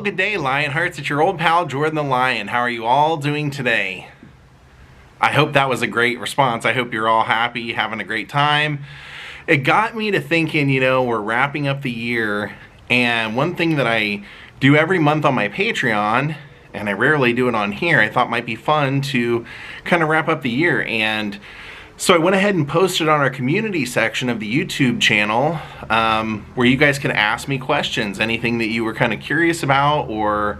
good day, Lionhearts. It's your old pal, Jordan the Lion. How are you all doing today? I hope that was a great response. I hope you're all happy, having a great time. It got me to thinking, we're wrapping up the year, and one thing that I do every month on my Patreon, and I rarely do it on here, I thought might be fun to kind of wrap up the year. And so I went ahead and posted on our community section of the YouTube channel where you guys can ask me questions. Anything that you were kind of curious about or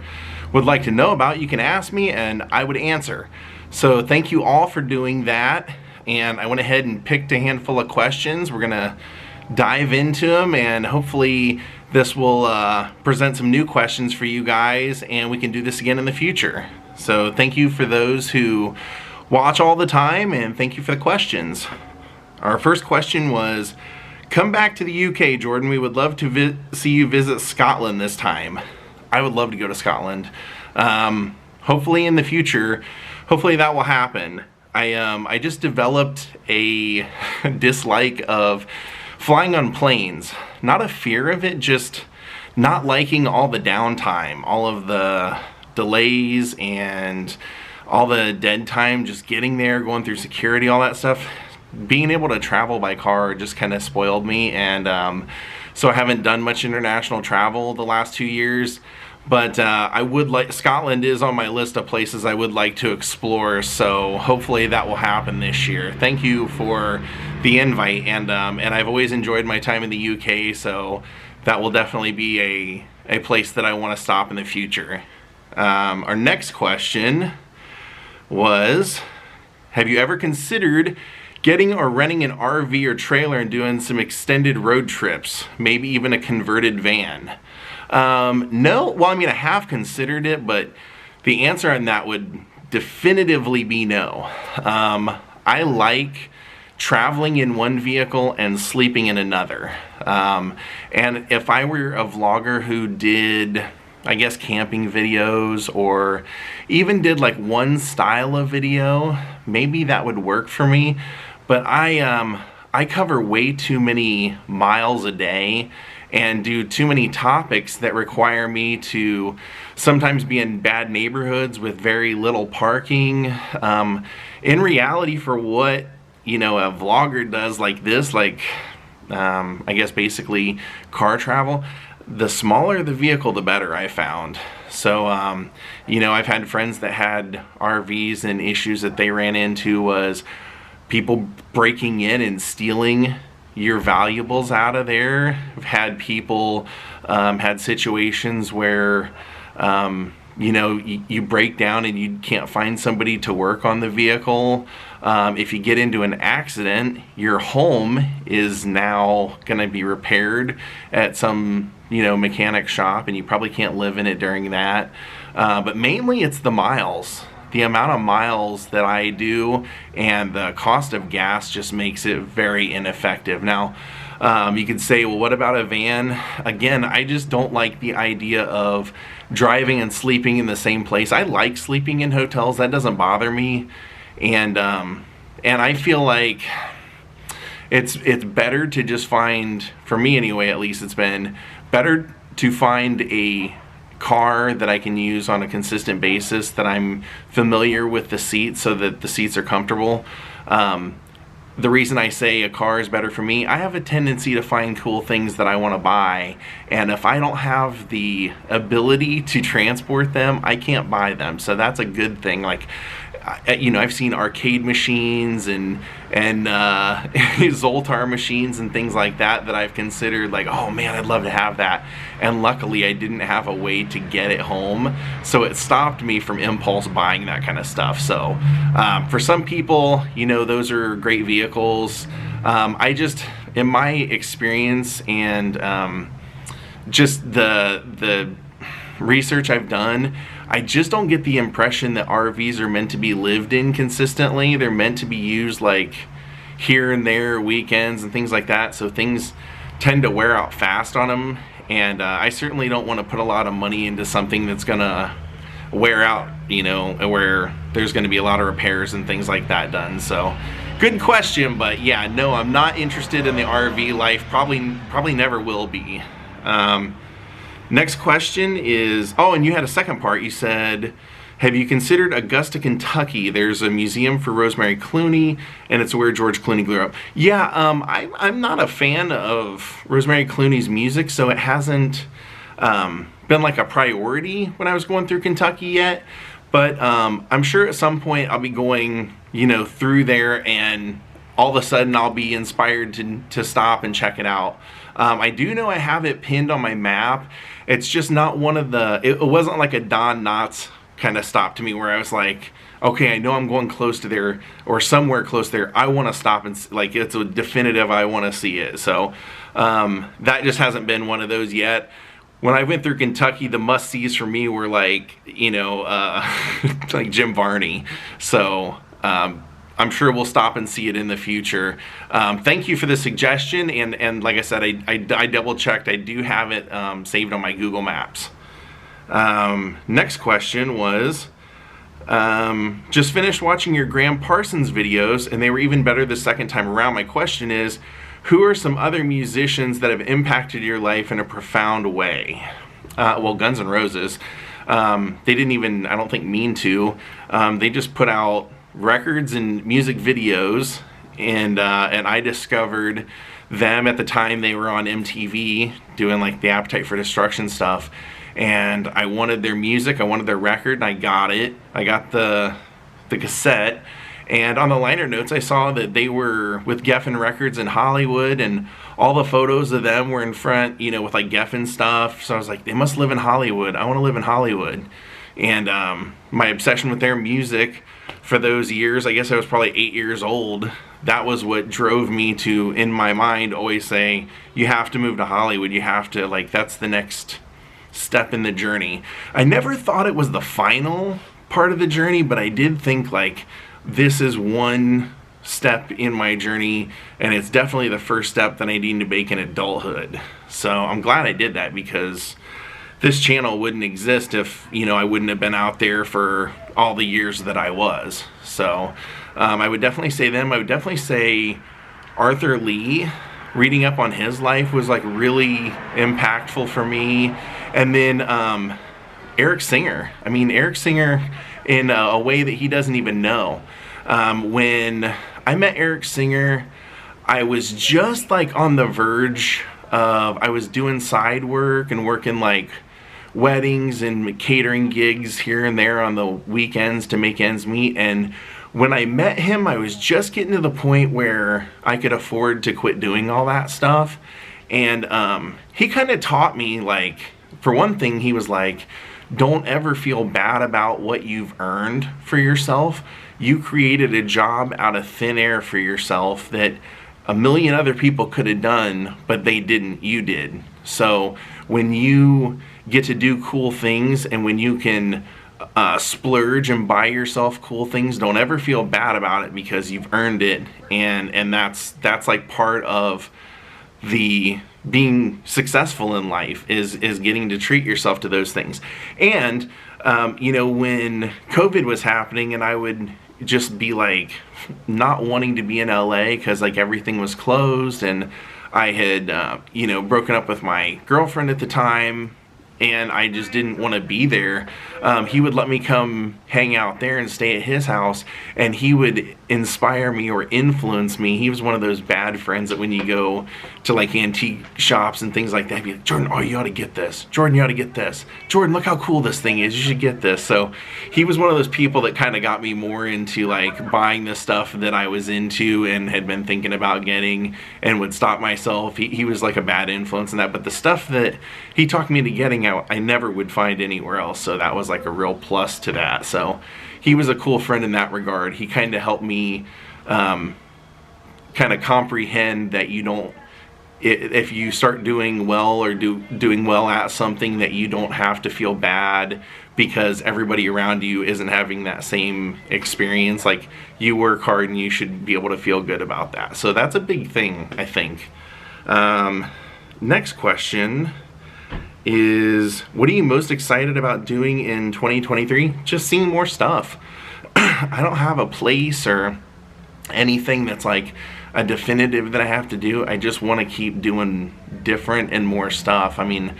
would like to know about, you can ask me and I would answer. So thank you all for doing that. And I went ahead and picked a handful of questions. We're gonna dive into them, and hopefully this will present some new questions for you guys, and we can do this again in the future. So thank you for those who watch all the time, and thank you for the questions. Our first question was, come back to the UK, Jordan. We would love to see you visit Scotland this time. I would love to go to Scotland. Hopefully in the future, hopefully that will happen. I just developed a dislike of flying on planes. Not a fear of it, just not liking all the downtime, all of the delays and all the dead time, just getting there, going through security, all that stuff. Being able to travel by car just kind of spoiled me, and so I haven't done much international travel the last 2 years. But I would like, Scotland is on my list of places I would like to explore, so hopefully that will happen this year. Thank you for the invite, and I've always enjoyed my time in the UK, so that will definitely be a place that I want to stop in the future. Our next question was, have you ever considered getting or renting an RV or trailer and doing some extended road trips, maybe even a converted van? No, well, I mean, I have considered it, but the answer on that would definitively be no. I like traveling in one vehicle and sleeping in another. And if I were a vlogger who did, I guess, camping videos, or even did like one style of video, maybe that would work for me. But I cover way too many miles a day and do too many topics that require me to sometimes be in bad neighborhoods with very little parking. In reality, for what a vlogger does like this, like I guess basically car travel, the smaller the vehicle, the better, I found. So, I've had friends that had RVs, and issues that they ran into was people breaking in and stealing your valuables out of there. I've had people, had situations where, you break down and you can't find somebody to work on the vehicle. If you get into an accident, your home is now going to be repaired at some mechanic shop, and you probably can't live in it during that. But mainly it's the miles. The amount of miles that I do and the cost of gas just makes it very ineffective. Now, you could say, well, what about a van? Again, I just don't like the idea of driving and sleeping in the same place. I like sleeping in hotels. That doesn't bother me. And I feel like it's better to just find, for me anyway, at least, it's been better to find a car that I can use on a consistent basis, that I'm familiar with the seats, so that the seats are comfortable. The reason I say a car is better for me, I have a tendency to find cool things that I want to buy, and if I don't have the ability to transport them, I can't buy them. So that's a good thing. Like, I've seen arcade machines and Zoltar machines and things like that I've considered, like, oh man, I'd love to have that. And luckily I didn't have a way to get it home, so it stopped me from impulse buying that kind of stuff. So for some people, those are great vehicles. I just, in my experience and just the research I've done, I just don't get the impression that RVs are meant to be lived in consistently. They're meant to be used like here and there, weekends and things like that, so things tend to wear out fast on them. And I certainly don't want to put a lot of money into something that's gonna wear out, where there's gonna be a lot of repairs and things like that done. So good question, but yeah, no, I'm not interested in the RV life. Probably never will be. Next question is, oh, and you had a second part. You said, have you considered Augusta, Kentucky? There's a museum for Rosemary Clooney, and it's where George Clooney grew up. Yeah, I'm not a fan of Rosemary Clooney's music, so it hasn't been like a priority when I was going through Kentucky yet. But I'm sure at some point I'll be going, through there, and all of a sudden I'll be inspired to stop and check it out. I do know I have it pinned on my map. It's just not one of the, it wasn't like a Don Knotts kind of stop to me where I was like, okay, I know I'm going close to there or somewhere close there. I want to stop and like, it's a definitive, I want to see it. So that just hasn't been one of those yet. When I went through Kentucky, the must-sees for me were like, like Jim Varney. So I'm sure we'll stop and see it in the future. Thank you for the suggestion, and like I said, I double-checked. I do have it saved on my Google Maps. Next question was, just finished watching your Graham Parsons videos, and they were even better the second time around. My question is, who are some other musicians that have impacted your life in a profound way? Well, Guns N' Roses. They didn't even, I don't think, mean to. They just put out records and music videos, and I discovered them at the time they were on MTV doing like the Appetite for Destruction stuff, and I wanted their music, I wanted their record, and I got it. I got the cassette, and on the liner notes I saw that they were with Geffen Records in Hollywood, and all the photos of them were in front, with like Geffen stuff. So I was like, they must live in Hollywood. I want to live in Hollywood. And my obsession with their music for those years, I guess I was probably 8 years old, that was what drove me to, in my mind, always say, you have to move to Hollywood. You have to, like, that's the next step in the journey. I never thought it was the final part of the journey, but I did think, like, this is one step in my journey, and it's definitely the first step that I need to make in adulthood. So I'm glad I did that, because this channel wouldn't exist if, I wouldn't have been out there for all the years that I was. So I would definitely say them. I would definitely say Arthur Lee. Reading up on his life was like really impactful for me. And then Eric Singer. I mean, Eric Singer in a way that he doesn't even know. When I met Eric Singer, I was just like on the verge of, I was doing side work and working like weddings and catering gigs here and there on the weekends to make ends meet. And when I met him, I was just getting to the point where I could afford to quit doing all that stuff. And he kind of taught me, like, for one thing, he was like, don't ever feel bad about what you've earned for yourself. You created a job out of thin air for yourself that a million other people could have done, but they didn't. You did. So when you get to do cool things, and when you can splurge and buy yourself cool things, don't ever feel bad about it, because you've earned it. And that's like part of the being successful in life is getting to treat yourself to those things. And when COVID was happening, and I would just be like not wanting to be in LA because like everything was closed, and I had broken up with my girlfriend at the time, and I just didn't want to be there. He would let me come hang out there and stay at his house, and he would inspire me or influence me. He was one of those bad friends that when you go to like antique shops and things like that, he'd be like, Jordan, oh, you ought to get this. Jordan, you ought to get this. Jordan, look how cool this thing is. You should get this. So he was one of those people that kind of got me more into like buying the stuff that I was into and had been thinking about getting, and would stop myself. He was like a bad influence in that, but the stuff that he talked me into getting, I never would find anywhere else. So that was like a real plus to that. So he was a cool friend in that regard. He kind of helped me kind of comprehend that you don't, if you start doing well or doing well at something, that you don't have to feel bad because everybody around you isn't having that same experience. Like, you work hard and you should be able to feel good about that. So that's a big thing, I think. Next question is, what are you most excited about doing in 2023? Just seeing more stuff. I don't have a place or anything that's like a definitive that I have to do. I just want to keep doing different and more stuff. I mean,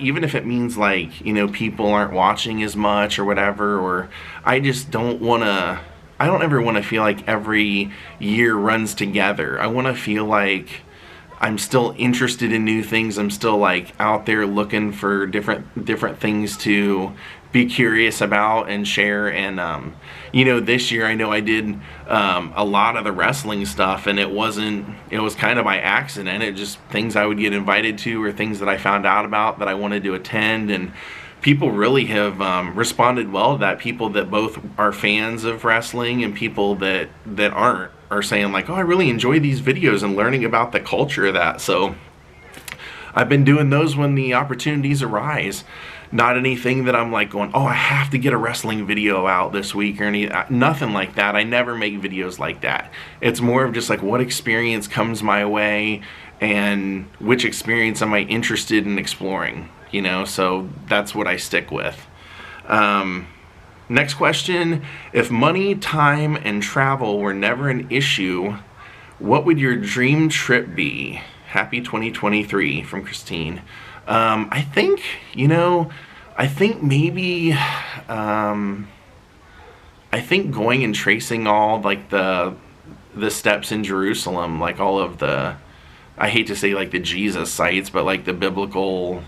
even if it means like, you know, people aren't watching as much or whatever, or I just don't want to, I don't ever want to feel like every year runs together. I want to feel like I'm still interested in new things. I'm still like out there looking for different things to be curious about and share. And you know, this year I know I did a lot of the wrestling stuff, and it was kind of by accident. It just things I would get invited to, or things that I found out about that I wanted to attend, and people really have responded well to that. People that both are fans of wrestling and people that aren't are saying like, oh, I really enjoy these videos and learning about the culture of that. So I've been doing those when the opportunities arise. Not anything that I'm like going, oh, I have to get a wrestling video out this week or nothing like that. I never make videos like that. It's more of just like what experience comes my way and which experience am I interested in exploring, you know, so that's what I stick with. Next question, if money, time, and travel were never an issue, what would your dream trip be? Happy 2023 from Christine. I think, you know, I think maybe, I think going and tracing all like the steps in Jerusalem, like all of the, I hate to say like the Jesus sites, but like the biblical,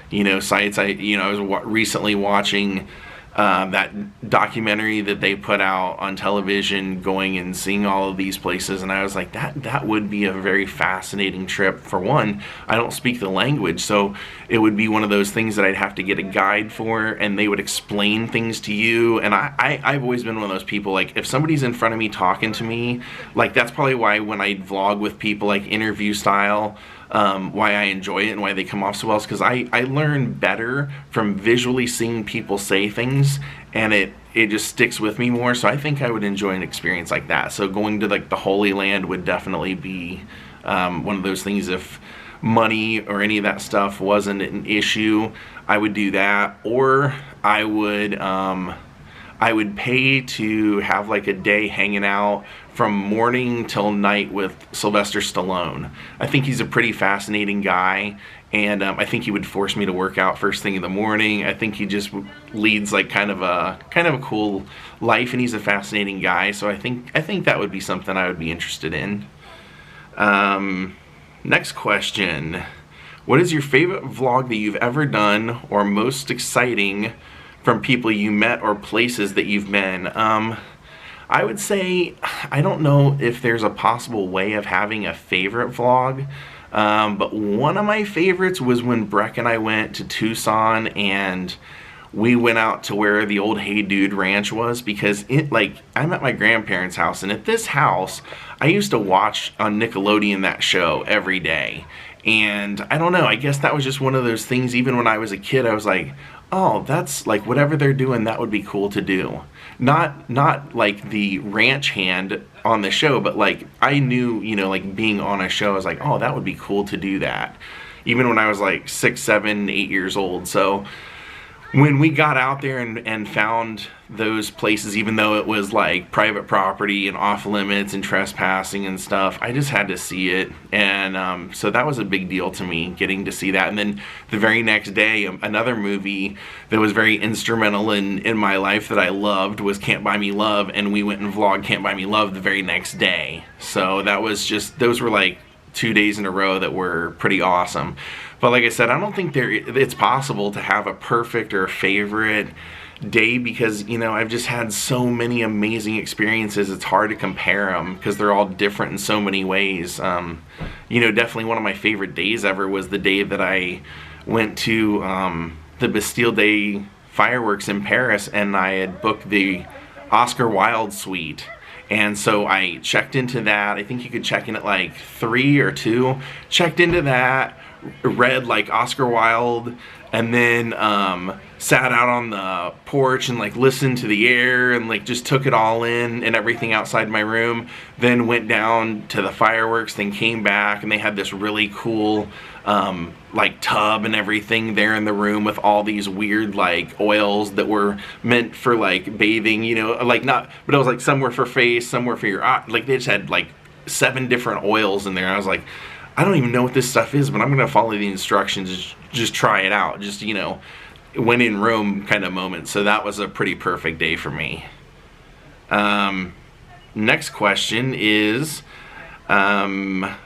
you know, sites. I was recently watching that documentary that they put out on television, going and seeing all of these places, and I was like, that would be a very fascinating trip. For one, I don't speak the language, so it would be one of those things that I'd have to get a guide for, and they would explain things to you. And I've always been one of those people, like if somebody's in front of me talking to me, like that's probably why when I vlog with people, like interview style, why I enjoy it and why they come off so well is because I learn better from visually seeing people say things, and it just sticks with me more. So I think I would enjoy an experience like that. So going to like the Holy Land would definitely be one of those things. If money or any of that stuff wasn't an issue, I would do that. Or I would pay to have like a day hanging out from morning till night with Sylvester Stallone. I think he's a pretty fascinating guy, and I think he would force me to work out first thing in the morning. I think he just leads like kind of a cool life, and he's a fascinating guy. So I think that would be something I would be interested in. Next question. What is your favorite vlog that you've ever done, or most exciting from people you met or places that you've been? I would say, I don't know if there's a possible way of having a favorite vlog, but one of my favorites was when Breck and I went to Tucson, and we went out to where the old Hey Dude Ranch was, because I'm at my grandparents' house, and at this house, I used to watch on Nickelodeon that show every day. And I don't know, I guess that was just one of those things. Even when I was a kid, I was like, oh, that's like whatever they're doing, that would be cool to do. Not like the ranch hand on the show, but like I knew, you know, like being on a show, I was like, oh, that would be cool to do that. Even when I was like 6, 7, 8 years old. So when we got out there and found those places, even though it was like private property and off limits and trespassing and stuff, I just had to see it. And so that was a big deal to me, getting to see that. And then the very next day, another movie that was very instrumental in my life that I loved was Can't Buy Me Love, and we went and vlogged Can't Buy Me Love the very next day. So that was just, those were like 2 days in a row that were pretty awesome. But like I said, I don't think it's possible to have a perfect or a favorite day, because, you know, I've just had so many amazing experiences. It's hard to compare them because they're all different in so many ways. You know, definitely one of my favorite days ever was the day that I went to the Bastille Day fireworks in Paris, and I had booked the Oscar Wilde suite. And so I checked into that. I think you could check in at like 3 or 2. Checked into that, read like Oscar Wilde, and then sat out on the porch and like listened to the air and like just took it all in and everything outside my room. Then went down to the fireworks, then came back, and they had this really cool like tub and everything there in the room with all these weird like oils that were meant for like bathing, you know, like not, but it was like some were for face, some were for your eye. Like they just had like 7 different oils in there. I was like, I don't even know what this stuff is, but I'm gonna follow the instructions, just try it out, just, you know, when in Rome kind of moment. So that was a pretty perfect day for me. Next question is,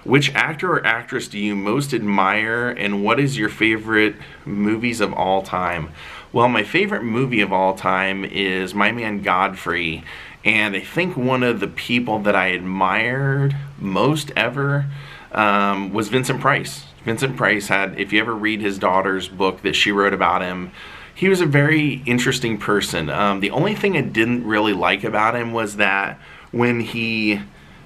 which actor or actress do you most admire, and what is your favorite movies of all time? Well, my favorite movie of all time is My Man Godfrey, and I think one of the people that I admired most ever was Vincent Price. Vincent Price had, if you ever read his daughter's book that she wrote about him, he was a very interesting person. The only thing I didn't really like about him was that when he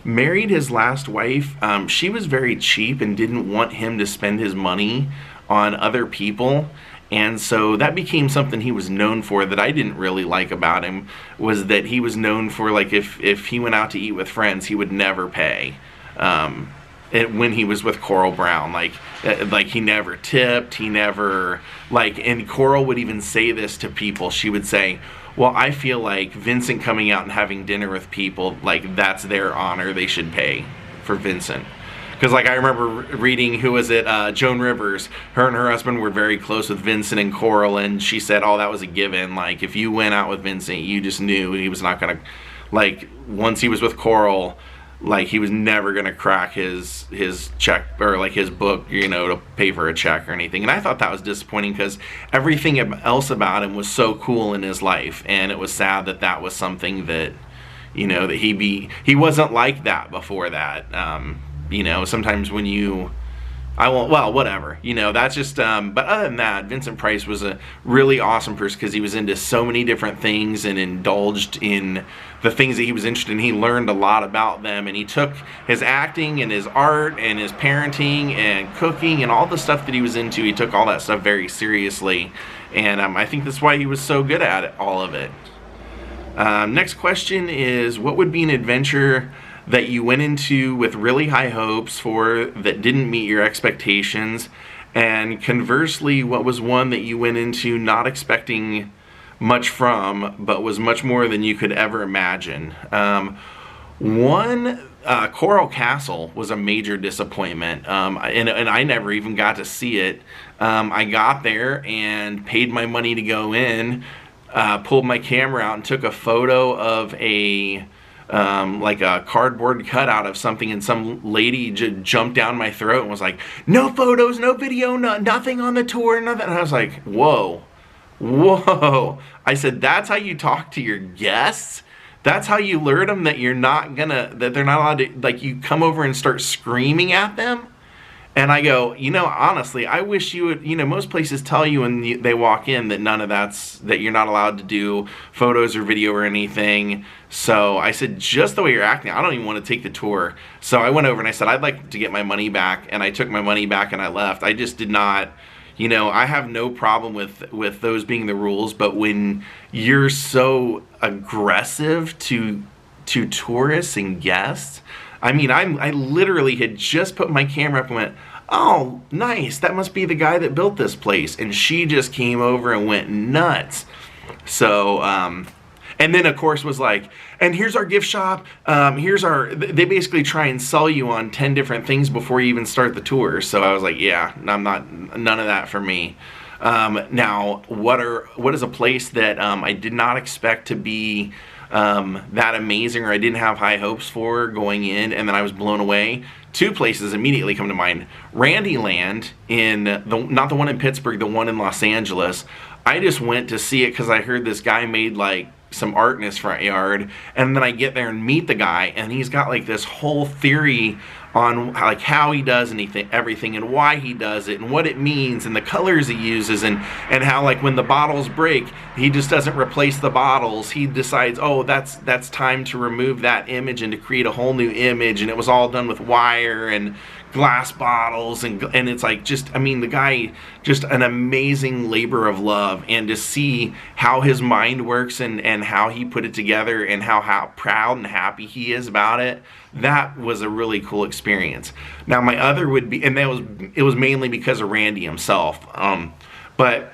married his last wife, she was very cheap and didn't want him to spend his money on other people. And so that became something he was known for that I didn't really like about him, was that he was known for, like, if he went out to eat with friends, he would never pay. When he was with Coral Brown, like he never tipped, he never, like, and Coral would even say this to people. She would say, well, I feel like Vincent coming out and having dinner with people, like, that's their honor, they should pay for Vincent. Because, like, I remember reading, who was it, Joan Rivers, her and her husband were very close with Vincent and Coral, and she said, oh, that was a given. Like, if you went out with Vincent, you just knew he was not going to, like, once he was with Coral, like, he was never going to crack his check, or like his book, you know, to pay for a check or anything. And I thought that was disappointing, because everything else about him was so cool in his life, and it was sad that that was something that, you know, that he wasn't like that before that. You know, sometimes when well, whatever, you know, that's just, but other than that, Vincent Price was a really awesome person, because he was into so many different things and indulged in the things that he was interested in. He learned a lot about them, and he took his acting and his art and his parenting and cooking and all the stuff that he was into, he took all that stuff very seriously, and I think that's why he was so good at it, all of it. Next question is, what would be an adventure that you went into with really high hopes for that didn't meet your expectations? And conversely, what was one that you went into not expecting much from, but was much more than you could ever imagine? Coral Castle was a major disappointment, and I never even got to see it. I got there and paid my money to go in, pulled my camera out and took a photo of like a cardboard cutout of something, and some lady jumped down my throat and was like, no photos, no video, nothing on the tour, nothing. And I was like, whoa. I said, that's how you talk to your guests? That's how you lure them that you're not gonna, that they're not allowed to, like, you come over and start screaming at them? And I go, you know, honestly, I wish you would, you know, most places tell you when they walk in that none of that you're not allowed to do photos or video or anything. So I said, just the way you're acting, I don't even want to take the tour. So I went over and I said, I'd like to get my money back, and I took my money back and I left. I just did not, you know, I have no problem with those being the rules, but when you're so aggressive to tourists and guests, I mean, I literally had just put my camera up and went, oh, nice, that must be the guy that built this place. And she just came over and went nuts. So, and then of course was like, and here's our gift shop, they basically try and sell you on 10 different things before you even start the tour. So I was like, yeah, none of that for me. Now, what is a place that I did not expect to be that amazing, or I didn't have high hopes for going in, and then I was blown away? 2 places immediately come to mind. Randyland, not the one in Pittsburgh, the one in Los Angeles. I just went to see it because I heard this guy made like some art in his front yard, and then I get there and meet the guy, and he's got like this whole theory on like how he does anything, everything, and why he does it, and what it means, and the colors he uses, and how like when the bottles break, he just doesn't replace the bottles. He decides, oh, that's time to remove that image and to create a whole new image, and it was all done with wire and glass bottles, and it's like, just, I mean, the guy, just an amazing labor of love. And to see how his mind works, and how he put it together, and how proud and happy he is about it, that was a really cool experience. Now my other would be, and it was mainly because of Randy himself, but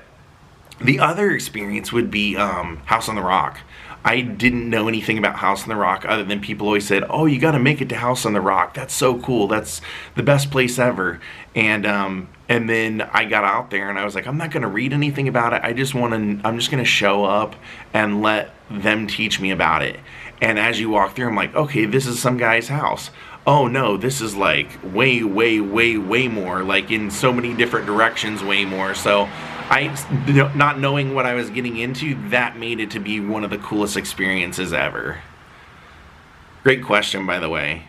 the other experience would be House on the Rock. I didn't know anything about House on the Rock other than people always said, oh, you got to make it to House on the Rock. That's so cool. That's the best place ever. And then I got out there and I was like, I'm not going to read anything about it. I'm just going to show up and let them teach me about it. And as you walk through, I'm like, okay, this is some guy's house. Oh no, this is like way, way, way, way more, like in so many different directions, way more. So not knowing what I was getting into, that made it to be one of the coolest experiences ever. Great question, by the way.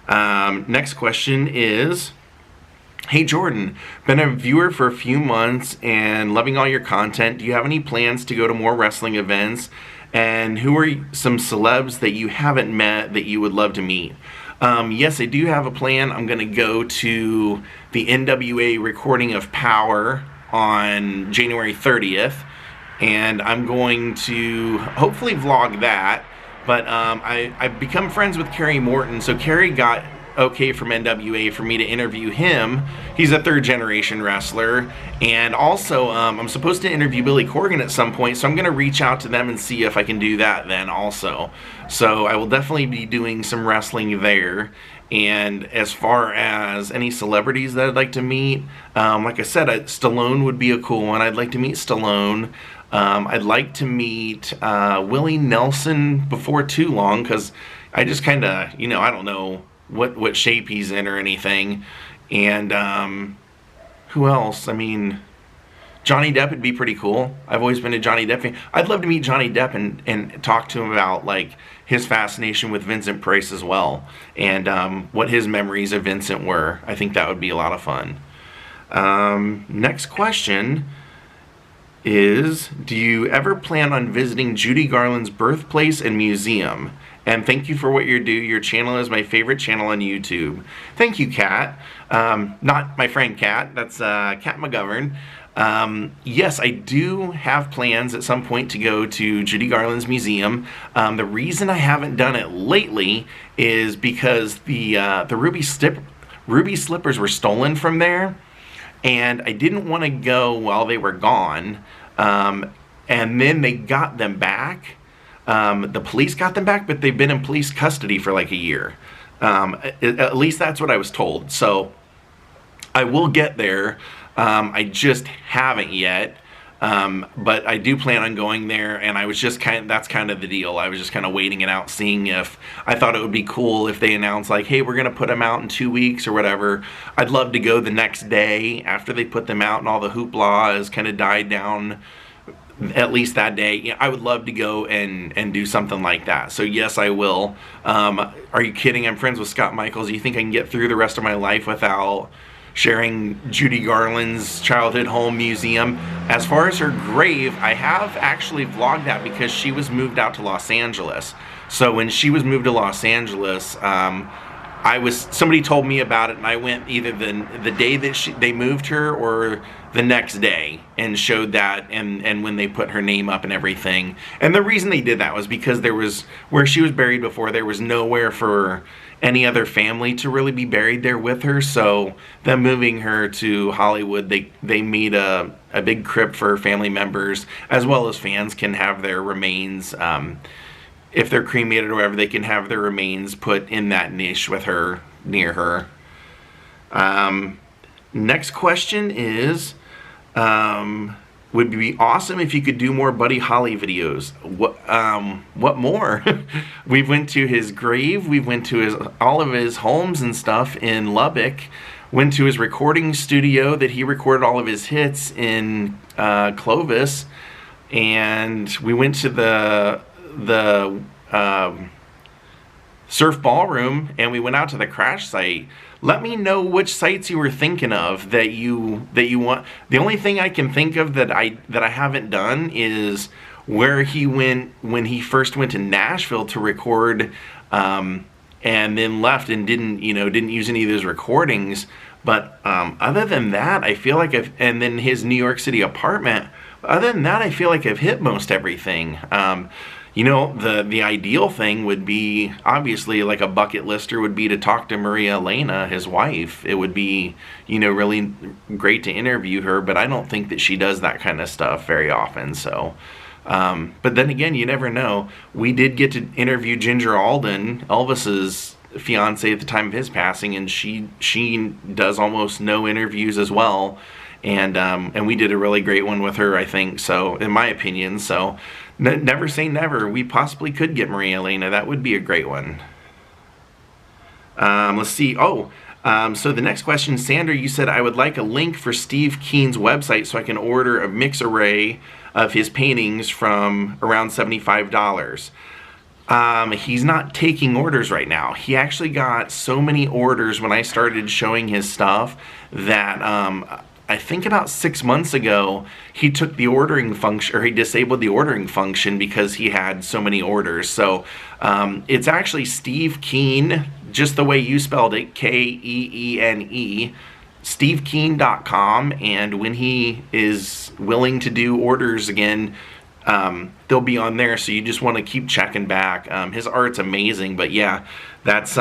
Next question is, hey Jordan, been a viewer for a few months and loving all your content. Do you have any plans to go to more wrestling events? And who are some celebs that you haven't met that you would love to meet? Yes, I do have a plan. I'm going to go to the NWA recording of Power on January 30th, and I'm going to hopefully vlog that. But I've become friends with Kerry Morton, so Kerry got okay from NWA for me to interview him. He's a third generation wrestler, and also I'm supposed to interview Billy Corgan at some point, so I'm going to reach out to them and see if I can do that then also. So I will definitely be doing some wrestling there. And as far as any celebrities that I'd like to meet, like I said, Stallone would be a cool one. I'd like to meet Stallone. I'd like to meet Willie Nelson before too long, because I just kind of, I don't know what shape he's in or anything. And who else? I mean, Johnny Depp would be pretty cool. I've always been a Johnny Depp fan. I'd love to meet Johnny Depp and talk to him about like his fascination with Vincent Price as well, and what his memories of Vincent were. I think that would be a lot of fun. Next question is, do you ever plan on visiting Judy Garland's birthplace and museum? And thank you for what you do. Your channel is my favorite channel on YouTube. Thank you, Kat. Not my friend Kat. That's Kat McGovern. Yes, I do have plans at some point to go to Judy Garland's museum. The reason I haven't done it lately is because the ruby slippers were stolen from there, and I didn't want to go while they were gone. And then they got them back. The police got them back, but they've been in police custody for like a year. At least that's what I was told. So I will get there. I just haven't yet. But I do plan on going there, and I was just that's kind of the deal. I was just kind of waiting it out, seeing if I thought it would be cool if they announced like, hey, we're going to put them out in 2 weeks or whatever. I'd love to go the next day after they put them out and all the hoopla has kind of died down. At least that day, I would love to go and do something like that. So yes, I will. Are you kidding? I'm friends with Scott Michaels. You think I can get through the rest of my life without sharing Judy Garland's childhood home museum? As far as her grave, I have actually vlogged that because she was moved out to Los Angeles. So when she was moved to Los Angeles, somebody told me about it, and I went either the day that they moved her or the next day and showed that, and when they put her name up and everything. And the reason they did that was because there was, where she was buried before, there was nowhere for any other family to really be buried there with her. So them moving her to Hollywood, they made a big crypt for family members, as well as fans can have their remains, if they're cremated or whatever, they can have their remains put in that niche with her, near her. Next question is, would be awesome if you could do more Buddy Holly videos. What more? We went to his grave. We went to all of his homes and stuff in Lubbock. Went to his recording studio that he recorded all of his hits in Clovis, and we went to the Surf Ballroom and we went out to the crash site, let me know which sites you were thinking of that you want. The only thing I can think of that I haven't done is where he went when he first went to Nashville to record, and then left and didn't use any of those recordings. But other than that, I feel like and then his New York City apartment. Other than that, I feel like I've hit most everything. The ideal thing would be, obviously, like a bucket lister would be to talk to Maria Elena, his wife. It would be, really great to interview her, but I don't think that she does that kind of stuff very often. So, but then again, you never know. We did get to interview Ginger Alden, Elvis's fiance at the time of his passing, and she does almost no interviews as well. And we did a really great one with her, I think, so, in my opinion. So never say never. We possibly could get Maria Elena. That would be a great one. Let's see. So the next question, Sandra, you said, I would like a link for Steve Keen's website so I can order a mix array of his paintings from around $75. He's not taking orders right now. He actually got so many orders when I started showing his stuff that I think about 6 months ago, he took the ordering function, or he disabled the ordering function because he had so many orders. So it's actually Steve Keen, just the way you spelled it, Keene, SteveKeen.com, and when he is willing to do orders again, they'll be on there, so you just want to keep checking back. His art's amazing, but yeah, that's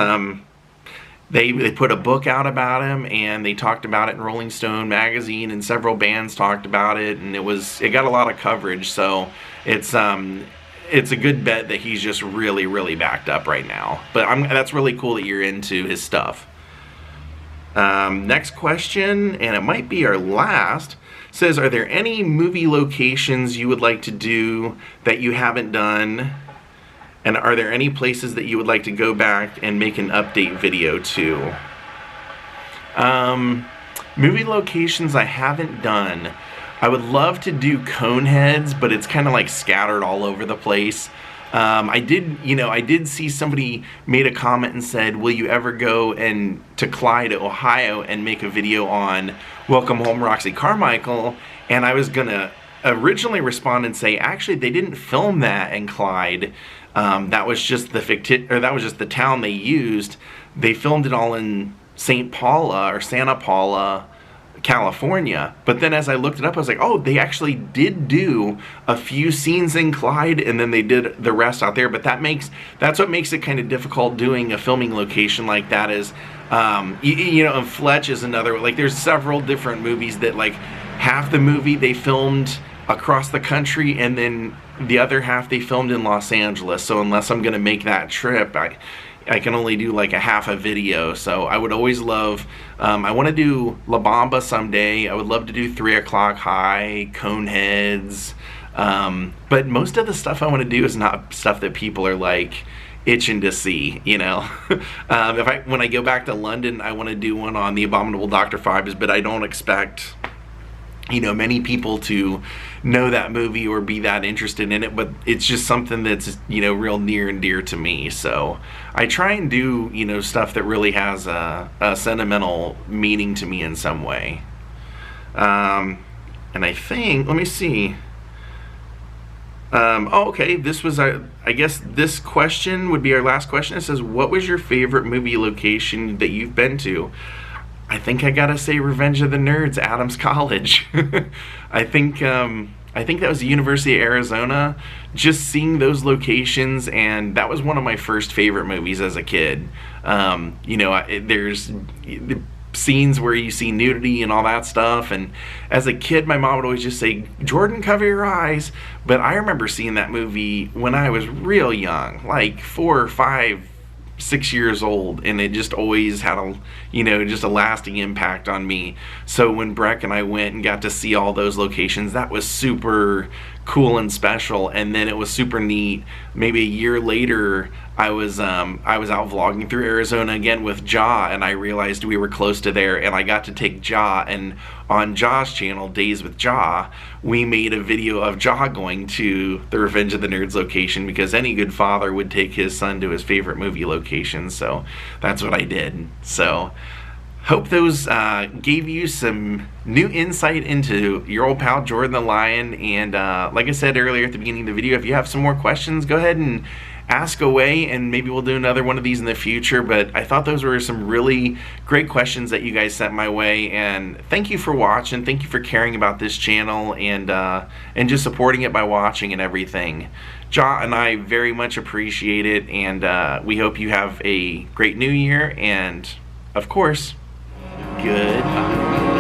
they put a book out about him, and they talked about it in Rolling Stone magazine, and several bands talked about it, and it got a lot of coverage. So it's a good bet that he's just really, really backed up right now. But that's really cool that you're into his stuff. Next question, and it might be our last, says, are there any movie locations you would like to do that you haven't done? And are there any places that you would like to go back and make an update video to? Movie locations I haven't done. I would love to do Coneheads, but it's kind of like scattered all over the place. I did see somebody made a comment and said, will you ever go to Clyde, Ohio, and make a video on Welcome Home, Roxy Carmichael? And I was gonna originally respond and say, actually, they didn't film that in Clyde. That was just the town they used. They filmed it all in St. Paula or Santa Paula, California. But then as I looked it up, I was like, oh, they actually did do a few scenes in Clyde, and then they did the rest out there. But that's what makes it kind of difficult doing a filming location like that. Is and Fletch is another. Like, there's several different movies that, like, half the movie they filmed across the country, and then the other half they filmed in Los Angeles. So unless I'm gonna make that trip, I can only do like a half a video. So I would always love, I want to do La Bamba someday. I would love to do 3 O'Clock High, Coneheads, but most of the stuff I want to do is not stuff that people are like itching to see, when I go back to London, I want to do one on The Abominable Dr. Phibes, but I don't expect many people to know that movie or be that interested in it, but it's just something that's, real near and dear to me. So I try and do, stuff that really has a sentimental meaning to me in some way. And I think, let me see. Okay, this was I guess this question would be our last question. It says, what was your favorite movie location that you've been to? I think I gotta say Revenge of the Nerds, Adams College. I think that was the University of Arizona. Just seeing those locations, and that was one of my first favorite movies as a kid. There's scenes where you see nudity and all that stuff, and as a kid my mom would always just say, Jordan, cover your eyes. But I remember seeing that movie when I was real young, like 4 or 5, 6 years old, and it just always had a lasting impact on me. So when Breck and I went and got to see all those locations, that was super cool and special. And then it was super neat. Maybe a year later, I was out vlogging through Arizona again with Ja, and I realized we were close to there, and I got to take Ja, and on Ja's channel, Daze with Ja, we made a video of Ja going to the Revenge of the Nerds location, because any good father would take his son to his favorite movie location. So that's what I did. So hope those gave you some new insight into your old pal Jordan the Lion. And like I said earlier at the beginning of the video, if you have some more questions, go ahead and ask away, and maybe we'll do another one of these in the future. But I thought those were some really great questions that you guys sent my way, and thank you for watching. Thank you for caring about this channel, and just supporting it by watching and everything. Ja and I very much appreciate it, and we hope you have a great new year, and of course, goodbye.